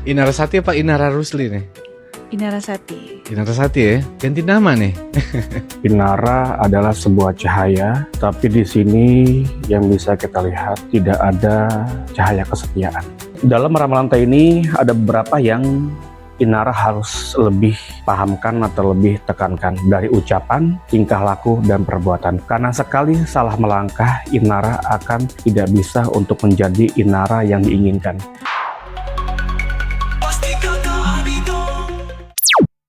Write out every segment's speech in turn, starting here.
Inarasati apa Inara Rusli nih? Inarasati. Inarasati ya, ganti nama nih. Inara adalah sebuah cahaya, tapi di sini yang bisa kita lihat tidak ada cahaya kesetiaan. Dalam ramalan ini ada beberapa yang Inara harus lebih pahamkan atau lebih tekankan dari ucapan, tingkah laku, dan perbuatan. Karena sekali salah melangkah, Inara akan tidak bisa untuk menjadi Inara yang diinginkan.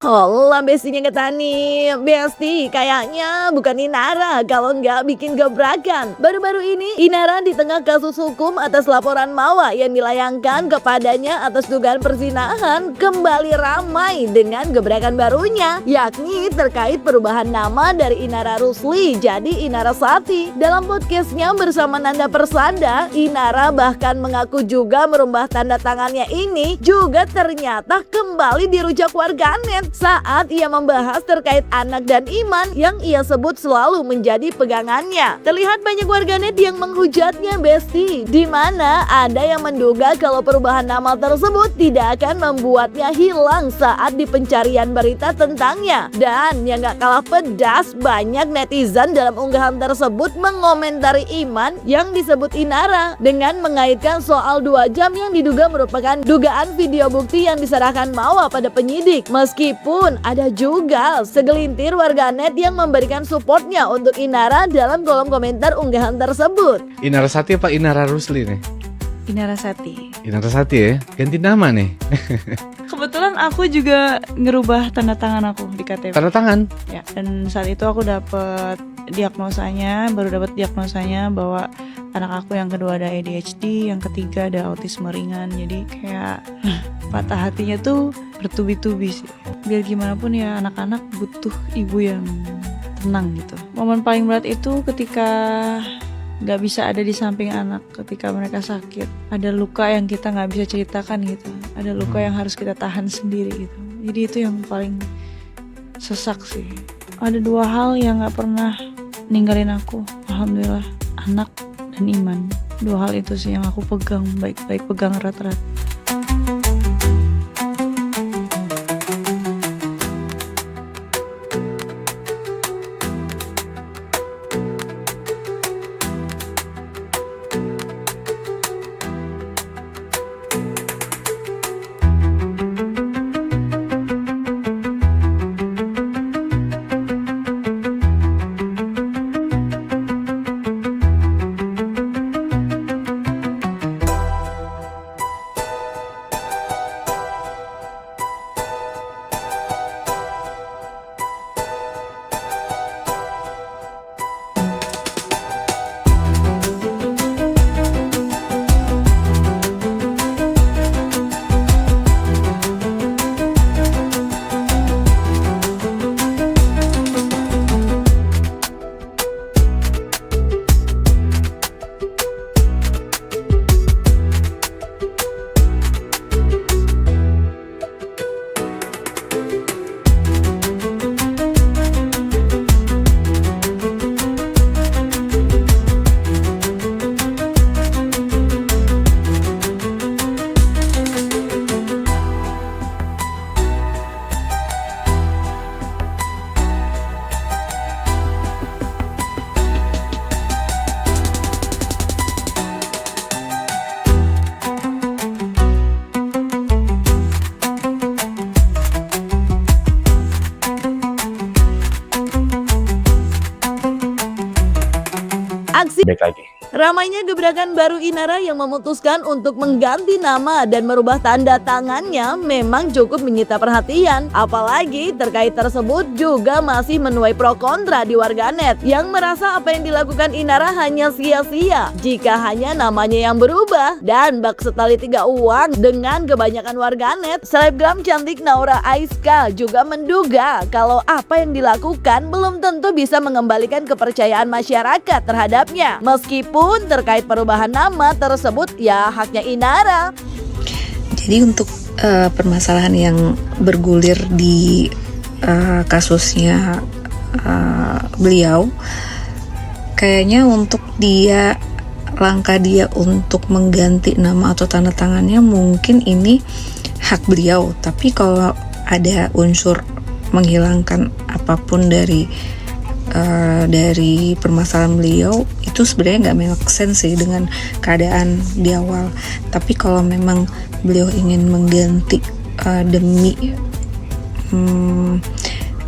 Hola bestinya Ketani, Besti kayaknya bukan Inara kalau nggak bikin gebrakan. Baru-baru ini Inara di tengah kasus hukum atas laporan Mawa yang dilayangkan kepadanya atas dugaan perzinahan kembali ramai dengan gebrakan barunya, yakni terkait perubahan nama dari Inara Rusli jadi Inarasati. Dalam podcastnya bersama Nanda Persada, Inara bahkan mengaku juga merubah tanda tangannya ini juga ternyata kembali dirujak warganet saat ia membahas terkait anak dan iman yang ia sebut selalu menjadi pegangannya. Terlihat banyak warganet yang menghujatnya Besti, di mana ada yang menduga kalau perubahan nama tersebut tidak akan membuatnya hilang saat di pencarian berita tentangnya. Dan yang gak kalah pedas, banyak netizen dalam unggahan tersebut mengomentari iman yang disebut Inara dengan mengaitkan soal 2 jam yang diduga merupakan dugaan video bukti yang diserahkan Mawa pada penyidik. Meskipun ada juga segelintir warganet yang memberikan supportnya untuk Inara dalam kolom komentar unggahan tersebut. Inarasati apa Inara Rusli nih? Inarasati. Inarasati ya, ganti nama nih. Kebetulan aku juga ngerubah tanda tangan aku di KTP. Tanda tangan? Ya, dan saat itu aku baru dapat diagnosanya bahwa anak aku yang kedua ada ADHD, yang ketiga ada autisme ringan. Jadi kayak patah hatinya tuh bertubi-tubi sih. Biar gimana pun ya anak-anak butuh ibu yang tenang gitu. Momen paling berat itu ketika gak bisa ada di samping anak ketika mereka sakit. Ada luka yang kita gak bisa ceritakan gitu. Ada luka yang harus kita tahan sendiri gitu. Jadi itu yang paling sesak sih. Ada 2 hal yang gak pernah ninggalin aku, alhamdulillah, anak dan iman. 2 hal itu sih yang aku pegang baik-baik, pegang erat-erat. Baik lagi. Ramainya gebrakan baru Inara yang memutuskan untuk mengganti nama dan merubah tanda tangannya memang cukup menyita perhatian. Apalagi terkait tersebut juga masih menuai pro kontra di warganet yang merasa apa yang dilakukan Inara hanya sia-sia jika hanya namanya yang berubah. Dan bak setali 3 uang dengan kebanyakan warganet, selebgram cantik Naura Aiska juga menduga kalau apa yang dilakukan belum tentu bisa mengembalikan kepercayaan masyarakat terhadapnya. Meskipun terkait perubahan nama tersebut ya haknya Inara. Jadi untuk permasalahan yang bergulir di kasusnya beliau, kayaknya untuk langkah dia untuk mengganti nama atau tanda tangannya mungkin ini hak beliau. Tapi kalau ada unsur menghilangkan apapun dari permasalahan beliau, itu sebenarnya nggak make sense sih dengan keadaan di awal. Tapi kalau memang beliau ingin mengganti demi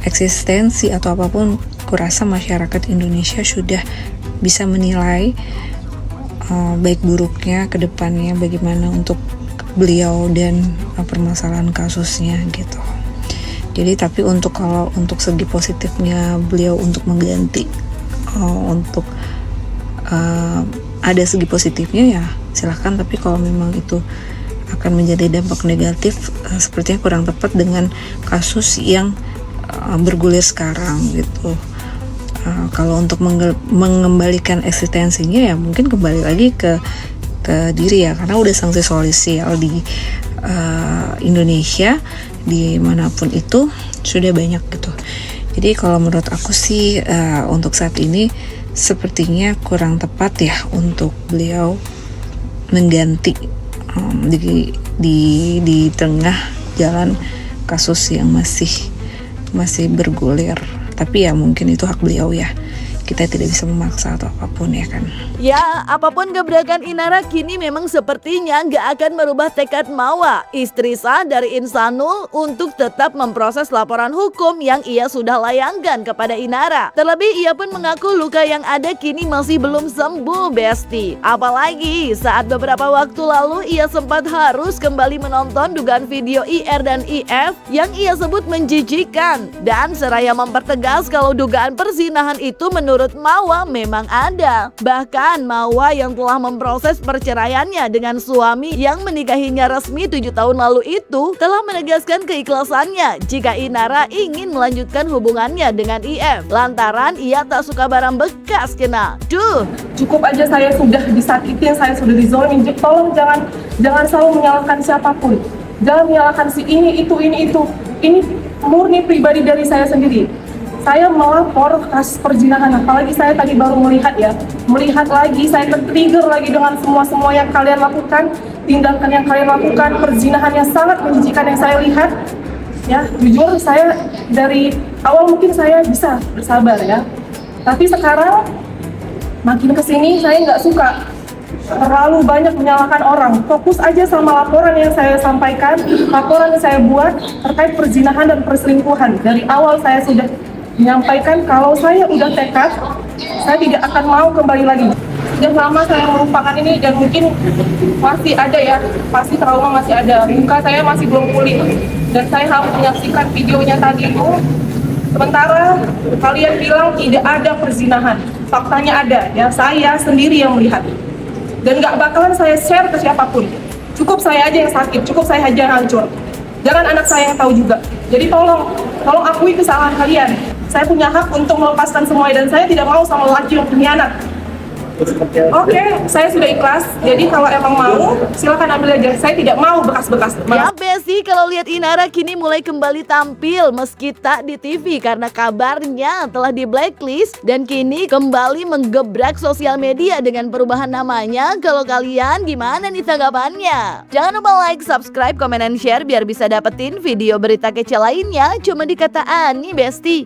eksistensi atau apapun, kurasa masyarakat Indonesia sudah bisa menilai baik buruknya ke depannya bagaimana untuk beliau dan permasalahan kasusnya gitu. Jadi tapi kalau untuk segi positifnya beliau untuk mengganti, untuk ada segi positifnya ya silahkan. Tapi kalau memang itu akan menjadi dampak negatif, sepertinya kurang tepat dengan kasus yang bergulir sekarang gitu. Kalau untuk mengembalikan eksistensinya ya mungkin kembali lagi ke diri ya, karena udah sanksi sosial di Indonesia dimanapun itu sudah banyak gitu. Jadi kalau menurut aku sih untuk saat ini sepertinya kurang tepat ya untuk beliau mengganti di tengah jalan kasus yang masih bergulir. Tapi ya mungkin itu hak beliau ya, kita tidak bisa memaksa atau apapun ya kan. Ya, apapun gebrakan Inara kini memang sepertinya gak akan merubah tekad Mawa, istri sah dari Insanul, untuk tetap memproses laporan hukum yang ia sudah layangkan kepada Inara. Terlebih ia pun mengaku luka yang ada kini masih belum sembuh, Besti. Apalagi saat beberapa waktu lalu ia sempat harus kembali menonton dugaan video IR dan IF yang ia sebut menjijikan. Dan seraya mempertegas kalau dugaan perzinahan itu menurut Mawa memang ada. Bahkan Mawa yang telah memproses perceraiannya dengan suami yang menikahinya resmi 7 tahun lalu itu telah menegaskan keikhlasannya jika Inara ingin melanjutkan hubungannya dengan IF lantaran ia tak suka barang bekas kena. Cukup aja saya sudah disakitin, saya sudah dizolimin. Tolong jangan selalu menyalahkan siapapun. Jangan menyalahkan si ini itu. Ini murni pribadi dari saya sendiri. Saya melapor kasus perzinahan, apalagi saya tadi baru melihat lagi, saya tertrigger lagi dengan semua yang kalian lakukan, tindakan yang kalian lakukan, perzinahan yang sangat menjijikan yang saya lihat. Ya, jujur saya dari awal mungkin saya bisa bersabar ya, tapi sekarang makin kesini saya nggak suka terlalu banyak menyalahkan orang. Fokus aja sama laporan yang saya sampaikan, laporan yang saya buat terkait perzinahan dan perselingkuhan. Dari awal saya sudah menyampaikan kalau saya udah tekad, saya tidak akan mau kembali lagi. Sudah lama saya melupakan ini dan mungkin masih ada ya, pasti trauma masih ada. Muka saya masih belum pulih dan saya harus menyaksikan videonya tadi itu. Sementara kalian bilang tidak ada perzinahan, faktanya ada ya, saya sendiri yang melihat. Dan nggak bakalan saya share ke siapapun. Cukup saya aja yang sakit, cukup saya aja yang hancur. Jangan anak saya yang tahu juga. Jadi tolong akui kesalahan kalian. Saya punya hak untuk melepaskan semuanya dan saya tidak mau sama laki yang pengkhianat. Oke, saya sudah ikhlas. Jadi kalau emang mau, silakan ambil aja. Saya tidak mau bekas-bekas. Ya Besti, kalau lihat Inara kini mulai kembali tampil meski tak di TV karena kabarnya telah di blacklist dan kini kembali menggebrak sosial media dengan perubahan namanya. Kalau kalian gimana nih tanggapannya? Jangan lupa like, subscribe, komen, dan share biar bisa dapetin video berita kece lainnya cuma di Kata Ani Besti.